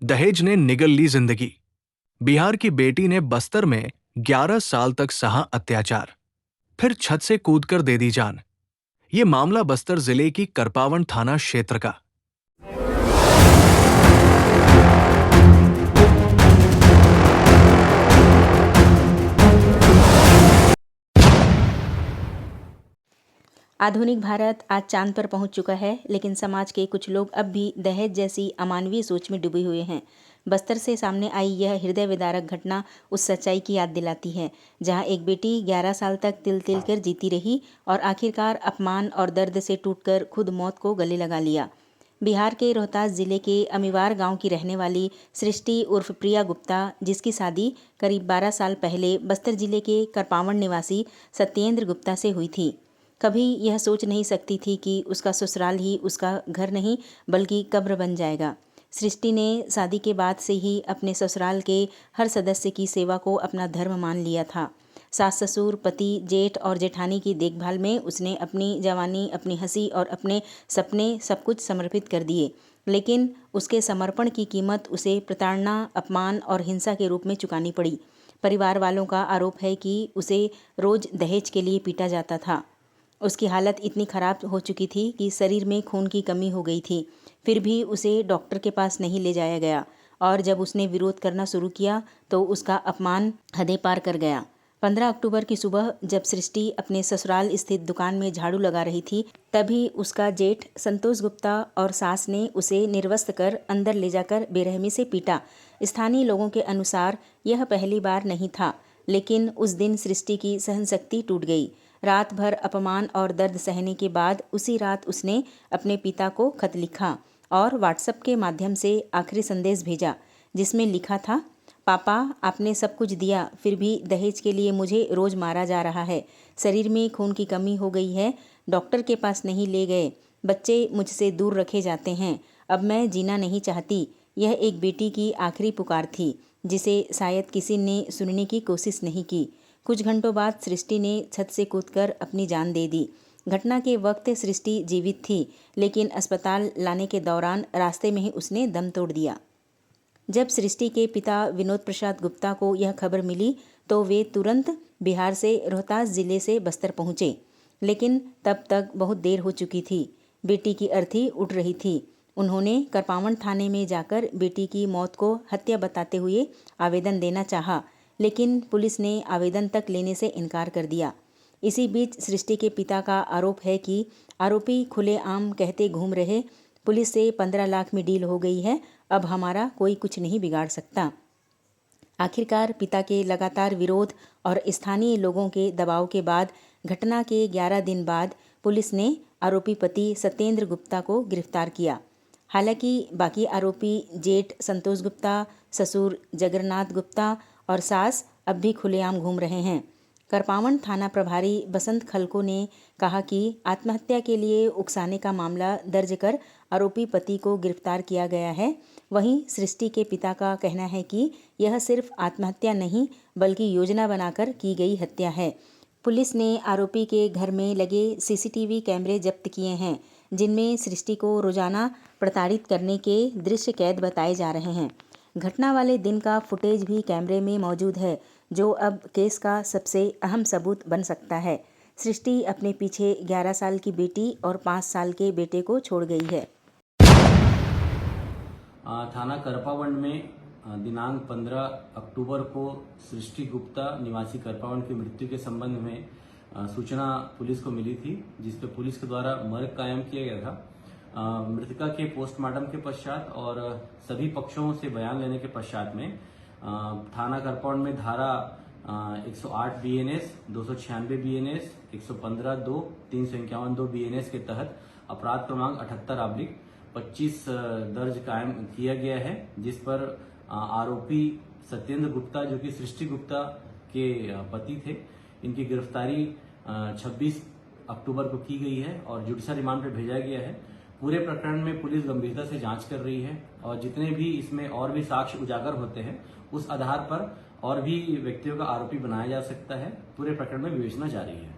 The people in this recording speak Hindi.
दहेज ने निगल ली जिंदगी। बिहार की बेटी ने बस्तर में 11 साल तक सहा अत्याचार, फिर छत से कूदकर दे दी जान। ये मामला बस्तर जिले की करपावन थाना क्षेत्र का। आधुनिक भारत आज चांद पर पहुंच चुका है, लेकिन समाज के कुछ लोग अब भी दहेज जैसी अमानवीय सोच में डूबे हुए हैं। बस्तर से सामने आई यह हृदय विदारक घटना उस सच्चाई की याद दिलाती है, जहां एक बेटी 11 साल तक तिल तिल कर जीती रही और आखिरकार अपमान और दर्द से टूटकर खुद मौत को गले लगा लिया। बिहार के रोहतास जिले के अमीवार गांव की रहने वाली सृष्टि उर्फ प्रिया गुप्ता, जिसकी शादी करीब 12 साल पहले बस्तर जिले के करपावन निवासी सत्येंद्र गुप्ता से हुई थी, कभी यह सोच नहीं सकती थी कि उसका ससुराल ही उसका घर नहीं बल्कि कब्र बन जाएगा। सृष्टि ने शादी के बाद से ही अपने ससुराल के हर सदस्य की सेवा को अपना धर्म मान लिया था। सास ससुर, पति, जेठ और जेठानी की देखभाल में उसने अपनी जवानी, अपनी हंसी और अपने सपने सब कुछ समर्पित कर दिए। लेकिन उसके समर्पण की कीमत उसे प्रताड़ना, अपमान और हिंसा के रूप में चुकानी पड़ी। परिवार वालों का आरोप है कि उसे रोज दहेज के लिए पीटा जाता था। उसकी हालत इतनी ख़राब हो चुकी थी कि शरीर में खून की कमी हो गई थी। फिर भी उसे डॉक्टर के पास नहीं ले जाया गया और जब उसने विरोध करना शुरू किया तो उसका अपमान हदें पार कर गया। 15 अक्टूबर की सुबह जब सृष्टि अपने ससुराल स्थित दुकान में झाड़ू लगा रही थी, तभी उसका जेठ संतोष गुप्ता और सास ने उसे निर्वस्त्र कर अंदर ले जाकर बेरहमी से पीटा। स्थानीय लोगों के अनुसार यह पहली बार नहीं था, लेकिन उस दिन सृष्टि की सहनशक्ति टूट गई। रात भर अपमान और दर्द सहने के बाद उसी रात उसने अपने पिता को खत लिखा और व्हाट्सएप के माध्यम से आखिरी संदेश भेजा, जिसमें लिखा था, पापा, आपने सब कुछ दिया, फिर भी दहेज के लिए मुझे रोज़ मारा जा रहा है। शरीर में खून की कमी हो गई है, डॉक्टर के पास नहीं ले गए, बच्चे मुझसे दूर रखे जाते हैं, अब मैं जीना नहीं चाहती। यह एक बेटी की आखिरी पुकार थी, जिसे शायद किसी ने सुनने की कोशिश नहीं की। कुछ घंटों बाद सृष्टि ने छत से कूदकर अपनी जान दे दी। घटना के वक्त सृष्टि जीवित थी, लेकिन अस्पताल लाने के दौरान रास्ते में ही उसने दम तोड़ दिया। जब सृष्टि के पिता विनोद प्रसाद गुप्ता को यह खबर मिली तो वे तुरंत बिहार से रोहतास जिले से बस्तर पहुंचे, लेकिन तब तक बहुत देर हो चुकी थी। बेटी की अर्थी उठ रही थी। उन्होंने करपावन थाने में जाकर बेटी की मौत को हत्या बताते हुए आवेदन देना चाहा, लेकिन पुलिस ने आवेदन तक लेने से इनकार कर दिया। इसी बीच सृष्टि के पिता का आरोप है कि आरोपी खुलेआम कहते घूम रहे, पुलिस से 15 लाख में डील हो गई है, अब हमारा कोई कुछ नहीं बिगाड़ सकता। आखिरकार पिता के लगातार विरोध और स्थानीय लोगों के दबाव के बाद घटना के 11 दिन बाद पुलिस ने आरोपी पति सत्येंद्र गुप्ता को गिरफ्तार किया। हालांकि बाकी आरोपी जेठ संतोष गुप्ता, ससुर जगन्नाथ गुप्ता और सास अब भी खुलेआम घूम रहे हैं। करपावन थाना प्रभारी बसंत खलको ने कहा कि आत्महत्या के लिए उकसाने का मामला दर्ज कर आरोपी पति को गिरफ्तार किया गया है। वहीं सृष्टि के पिता का कहना है कि यह सिर्फ आत्महत्या नहीं बल्कि योजना बनाकर की गई हत्या है। पुलिस ने आरोपी के घर में लगे सीसीटीवी कैमरे जब्त किए हैं, जिनमें सृष्टि को रोजाना प्रताड़ित करने के दृश्य कैद बताए जा रहे हैं। घटना वाले दिन का फुटेज भी कैमरे में मौजूद है, जो अब केस का सबसे अहम सबूत बन सकता है। सृष्टि अपने पीछे 11 साल की बेटी और 5 साल के बेटे को छोड़ गई है। थाना करपावन में दिनांक 15 अक्टूबर को सृष्टि गुप्ता निवासी करपावन की मृत्यु के संबंध में सूचना पुलिस को मिली थी, जिस पर पुलिस के द्वारा मर्ग कायम किया गया था। मृतका के पोस्टमार्टम के पश्चात और सभी पक्षों से बयान लेने के पश्चात में थाना करपावन में धारा 108 बीएनएस, 296 बीएनएस, 115(2), 351(2) बीएनएस के तहत अपराध क्रमांक 78/25 दर्ज कायम किया गया है, जिस पर आरोपी सत्येंद्र गुप्ता, जो कि सृष्टि गुप्ता के पति थे, इनकी गिरफ्तारी 26 अक्टूबर को की गई है और जुडिशल रिमांड पर भेजा गया है। पूरे प्रकरण में पुलिस गंभीरता से जांच कर रही है और जितने भी इसमें और भी साक्ष्य उजागर होते हैं, उस आधार पर और भी व्यक्तियों का आरोपी बनाया जा सकता है। पूरे प्रकरण में विवेचना जारी है।